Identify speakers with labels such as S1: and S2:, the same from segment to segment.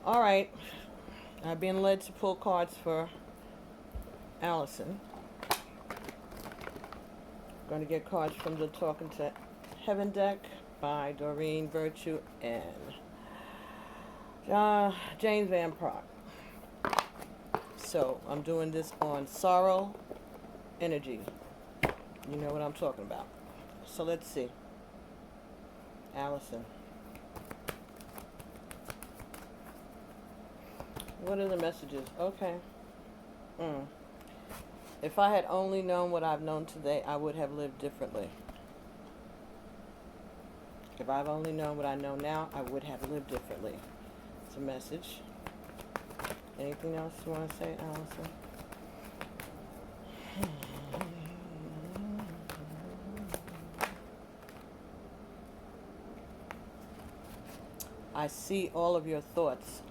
S1: All right. I've been led to pull cards for Allison. Going to get cards from the Talking to Heaven deck by Doreen Virtue and James Van Praagh. So I'm doing this on sorrow energy. You know what I'm talking about. So let's see. Allison. What are the messages? Okay. If I had only known what I've known today, I would have lived differently. If I've only known what I know now, I would have lived differently. It's a message. Anything else you want to say, Allison? I see all of your thoughts.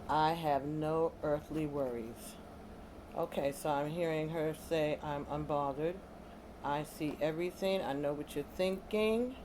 S1: I have no earthly worries. Okay, so I'm hearing her say, I'm unbothered. I see everything. I know what you're thinking.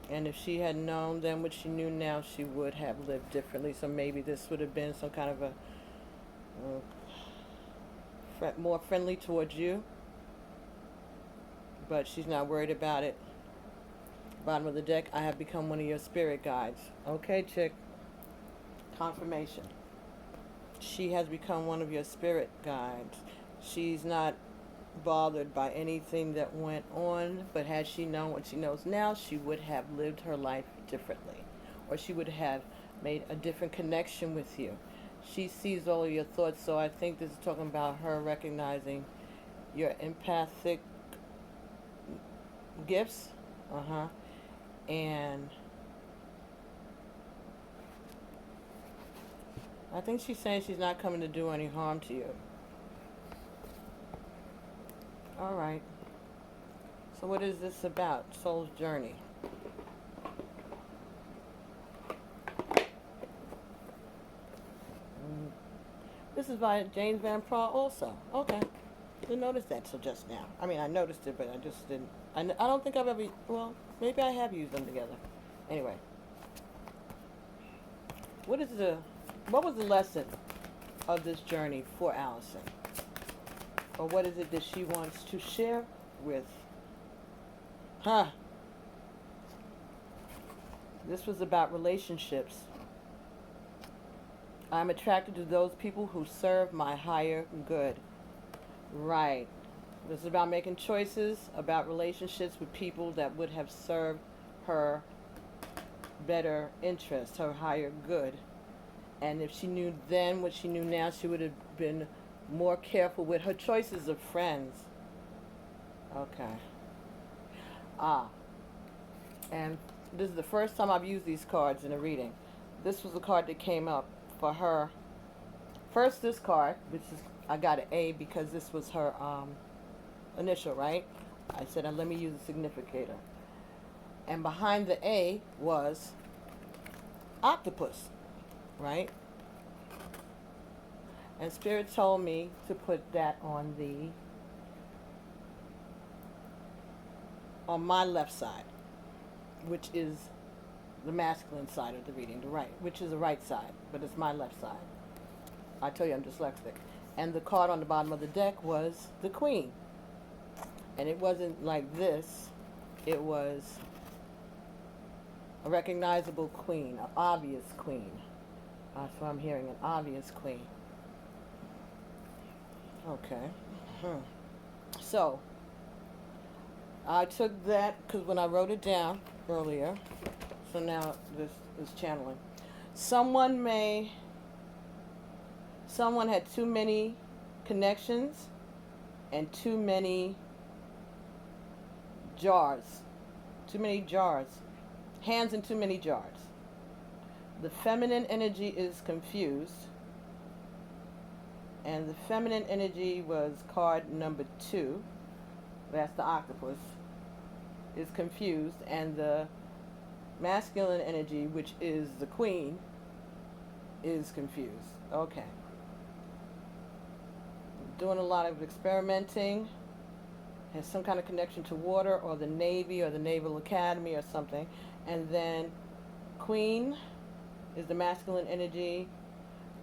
S1: And if she had known then what she knew now, she would have lived differently. So maybe this would have been some kind of a more friendly towards you. But she's not worried about it. Bottom of the deck, I have become one of your spirit guides. Okay, chick. Confirmation. She has become one of your spirit guides. She's not bothered by anything that went on, but had she known what she knows now, she would have lived her life differently, or she would have made a different connection with you. She sees all of your thoughts, so I think this is talking about her recognizing your empathic gifts. And I think she's saying she's not coming to do any harm to you. All right. So what is this about? Soul's journey. This is by James Van Praagh also. Okay. Didn't notice that till just now. I mean, I noticed it, but I just didn't. I don't think I've ever, well, maybe I have used them together. Anyway. What was the lesson of this journey for Allison? Or what is it that she wants to share with? This was about relationships. I'm attracted to those people who serve my higher good. Right. This is about making choices, about relationships with people that would have served her better interest, her higher good. And if she knew then what she knew now, she would have been more careful with her choices of friends. Okay. And this is the first time I've used these cards in a reading. This was the card that came up for her. First, this card, which is, I got an A because this was her initial, right? I said, let me use a significator. And behind the A was octopus, right? And Spirit told me to put that on my left side, which is the masculine side of the reading, the right, which is the right side, but it's my left side. I tell you I'm dyslexic. And the card on the bottom of the deck was the Queen. And it wasn't like this. It was a recognizable queen, an obvious queen. That's what I'm hearing, an obvious queen. Okay. So, I took that because when I wrote it down earlier, so now this is channeling. Someone had too many connections and too many jars. Too many jars. Hands in too many jars. The feminine energy is confused. And the feminine energy was card number 2. That's the octopus. Is confused. And the masculine energy, which is the Queen, is confused. Okay. Doing a lot of experimenting has some kind of connection to water or the Navy or the Naval Academy or something. And then Queen is the masculine energy.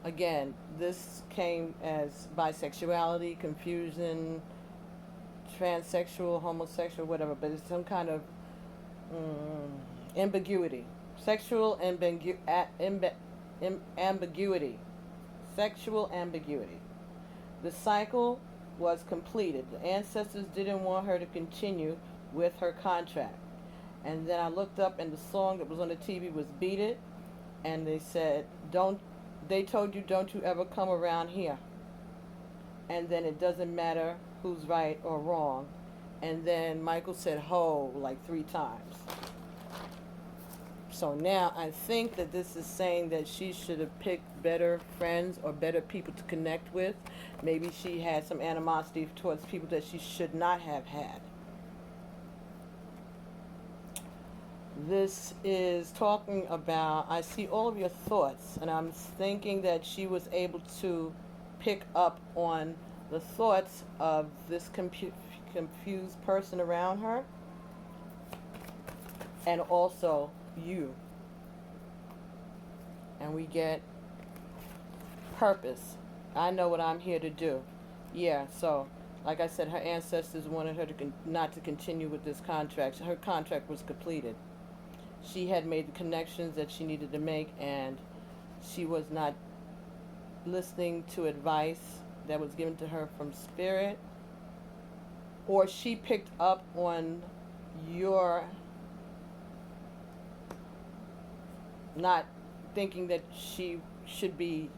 S1: Again, this came as bisexuality, confusion, transsexual, homosexual, whatever, but it's some kind of ambiguity. Sexual ambiguity. Sexual ambiguity. The cycle was completed. The ancestors didn't want her to continue with her contract. And then I looked up, and the song that was on the TV was Beat It. And they said, they told you, don't you ever come around here. And then it doesn't matter who's right or wrong. And then Michael said ho like 3 times. So now I think that this is saying that she should have picked better friends or better people to connect with. Maybe she had some animosity towards people that she should not have had. This is talking about, I see all of your thoughts, and I'm thinking that she was able to pick up on the thoughts of this confused person around her, and also you. And we get purpose. I know what I'm here to do. Yeah, so like I said, her ancestors wanted her to not to continue with this contract. Her contract was completed. She had made the connections that she needed to make, and she was not listening to advice that was given to her from spirit, or she picked up on your not thinking that she should be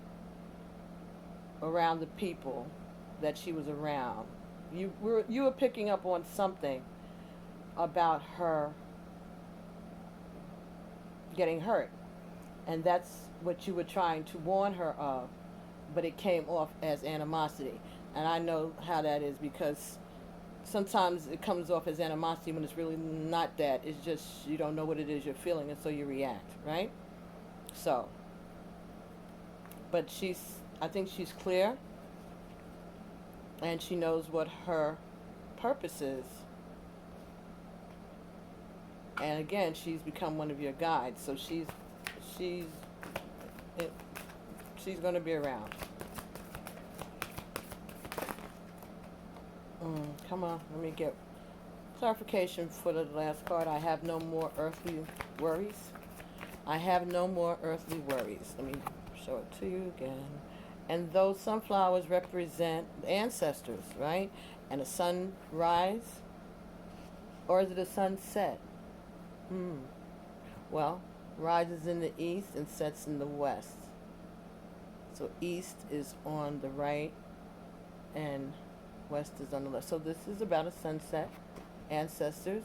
S1: around the people that she was around. You were picking up on something about her getting hurt, and that's what you were trying to warn her of, but it came off as animosity. And I know how that is, because sometimes it comes off as animosity when it's really not that. It's just you don't know what it is you're feeling, and so you react, right? So, but I think she's clear, and she knows what her purpose is. And again, she's become one of your guides, so she's going to be around. Come on, let me get clarification for the last card. I have no more earthly worries. I have no more earthly worries. Let me show it to you again. And those sunflowers represent the ancestors, right? And a sunrise, or is it a sunset? Well, rises in the east and sets in the west. So east is on the right and west is on the left. So this is about a sunset, ancestors,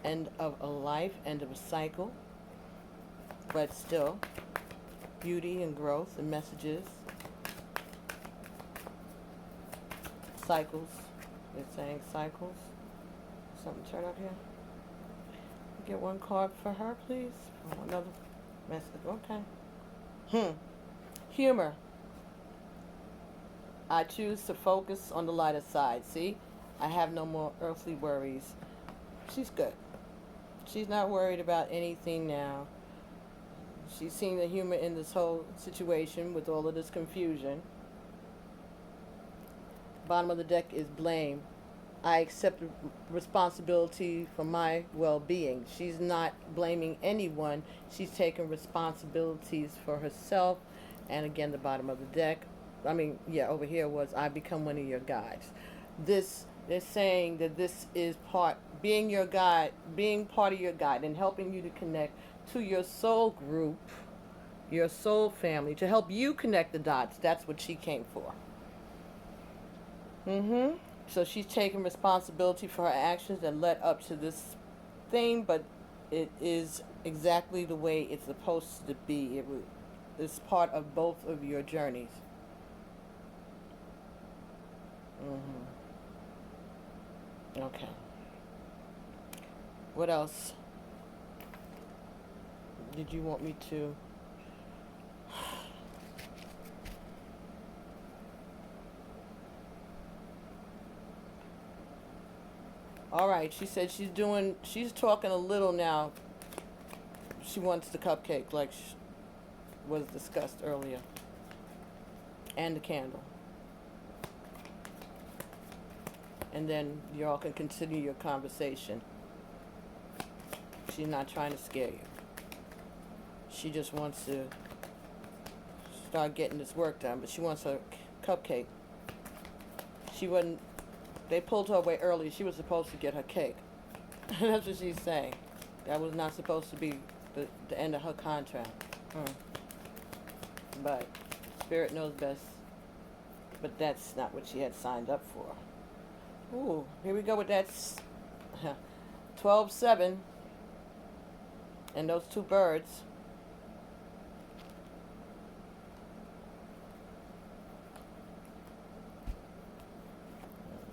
S1: end of a life, end of a cycle, but still beauty and growth and messages, cycles. They're saying cycles. Something turn up here. Get one card for her, please. Oh, another message. Okay. Humor. I choose to focus on the lighter side. See? I have no more earthly worries. She's good. She's not worried about anything now. She's seen the humor in this whole situation with all of this confusion. Bottom of the deck is blame. I accept responsibility for my well-being. She's not blaming anyone. She's taking responsibilities for herself. And again, the bottom of the deck, over here was, I become one of your guides. They're saying that this is being your guide, being part of your guide, and helping you to connect to your soul group, your soul family, to help you connect the dots. That's what she came for. So she's taking responsibility for her actions that led up to this thing, but it is exactly the way it's supposed to be. It's part of both of your journeys. Okay. What else did you want me to? All right, she said she's talking a little now. She wants the cupcake, like was discussed earlier, and the candle. And then y'all can continue your conversation. She's not trying to scare you. She just wants to start getting this work done, but she wants a cupcake. She wasn't, they pulled her away early. She was supposed to get her cake. That's what she's saying. That was not supposed to be the end of her contract. But Spirit knows best. But that's not what she had signed up for. Ooh, here we go with that 12-7. And those two birds.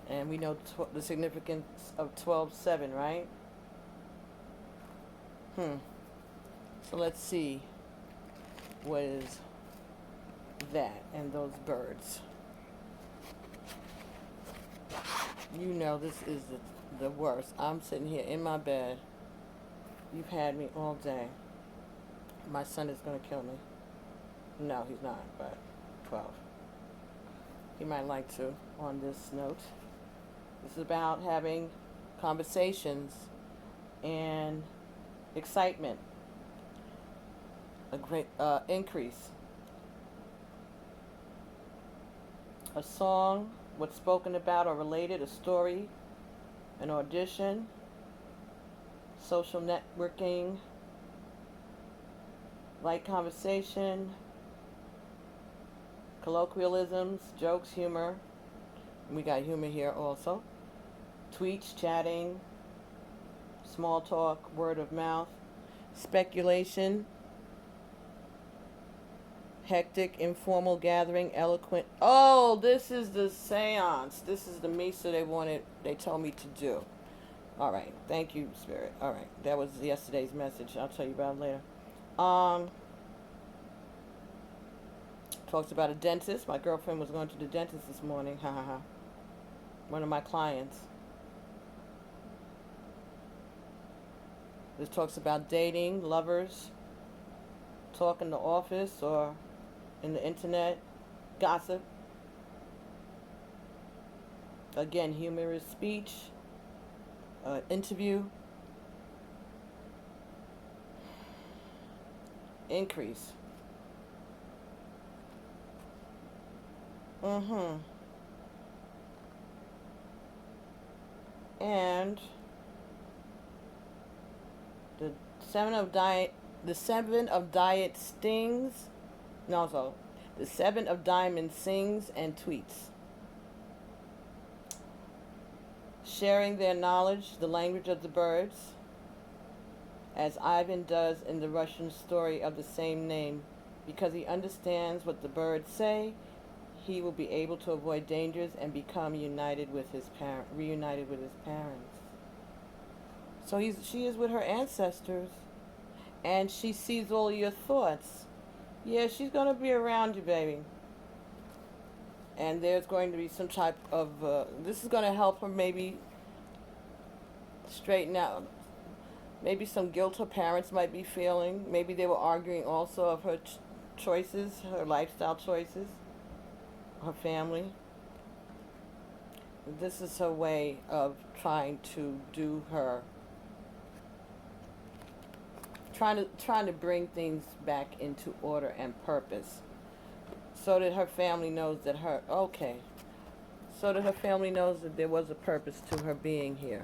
S1: And we know the significance of 12-7, right? So let's see what is that and those birds. You know this is the worst. I'm sitting here in my bed. You've had me all day. My son is going to kill me. No, he's not, but 12. He might like to on this note. This is about having conversations and excitement. A great increase. A song, what's spoken about or related, a story, an audition, social networking, light conversation, colloquialisms, jokes, humor. We got humor here also. Tweets, chatting, small talk, word of mouth, speculation, hectic, informal gathering, eloquent. Oh, this is the seance. This is the Misa they told me to do. All right. Thank you, Spirit. All right. That was yesterday's message. I'll tell you about it later. Talks about a dentist. My girlfriend was going to the dentist this morning. Ha ha ha. One of my clients. This talks about dating, lovers, talk in the office or in the internet, gossip. Again, humorous speech, interview, increase. And the seven of diet stings. No, so the seven of diamonds sings and tweets. Sharing their knowledge, the language of the birds, as Ivan does in the Russian story of the same name, because he understands what the birds say. He will be able to avoid dangers and become reunited with his parents. So she is with her ancestors, and she sees all your thoughts. Yeah, she's going to be around you, baby. And there's going to be some type of, this is going to help her maybe straighten out. Maybe some guilt her parents might be feeling. Maybe they were arguing also of her choices, her lifestyle choices, her family. This is her way of trying to do her, trying to bring things back into order and purpose, so that her family knows that there was a purpose to her being here.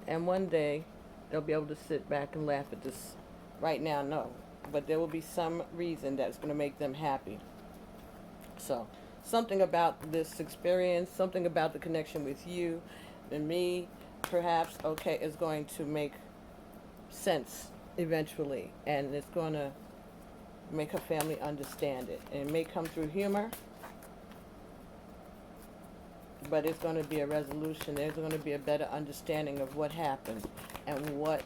S1: And one day they'll be able to sit back and laugh at this. Right now, no, but there will be some reason that's going to make them happy. So something about this experience, something about the connection with you and me, perhaps, is going to make sense eventually, and it's going to make her family understand it. And it may come through humor, but it's going to be a resolution. There's going to be a better understanding of what happened and what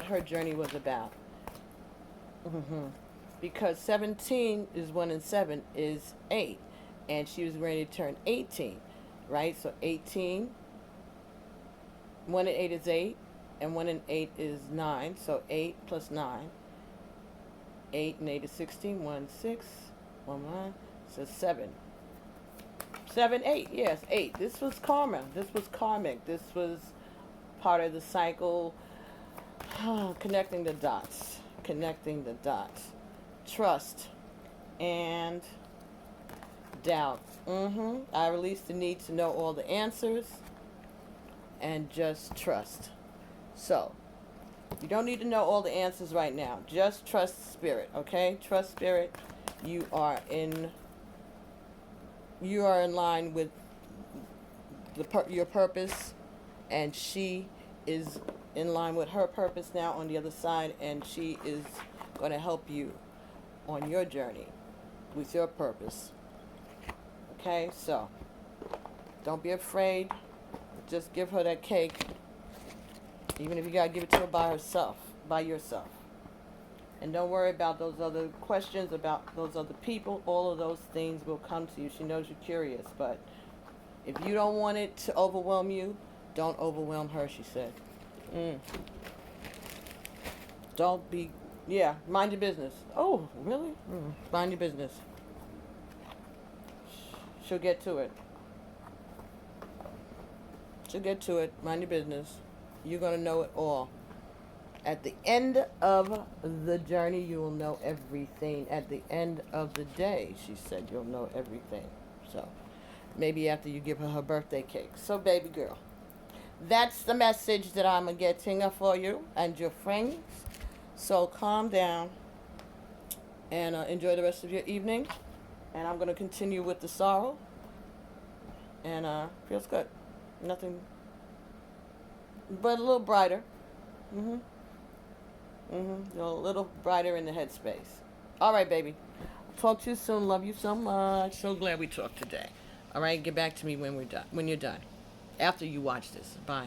S1: her journey was about. Because 17 is 1 and 7 is 8, and she was ready to turn 18, right? So 18 1 and 8 is 8, and 1 and 8 is 9. So 8 plus 9. 8 and 8 is 16. 1, 6. 1, 1. So 7. 7, 8. Yes, 8. This was karma. This was karmic. This was part of the cycle. Connecting the dots. Connecting the dots. Trust and doubt. I release the need to know all the answers and just trust. So, you don't need to know all the answers right now. Just trust spirit, okay? Trust spirit. You are in line with your purpose, and she is in line with her purpose now on the other side, and she is going to help you on your journey with your purpose. Okay, so don't be afraid. Just give her that cake, even if you gotta give it to her by yourself. And don't worry about those other questions about those other people. All of those things will come to you. She knows you're curious, but if you don't want it to overwhelm you, don't overwhelm her, she said. Don't be, mind your business. Oh, really? Mind your business. She'll get to it. Mind your business. You're going to know it all. At the end of the journey, you will know everything. At the end of the day, she said, you'll know everything. So, maybe after you give her her birthday cake. So, baby girl, that's the message that I'm getting for you and your friends. So, calm down and enjoy the rest of your evening. And I'm going to continue with the sorrow. And feels good. Nothing but a little brighter. A little brighter in the headspace. All right, baby. Talk to you soon. Love you so much. So glad we talked today. All right, get back to me when you're done. After you watch this. Bye.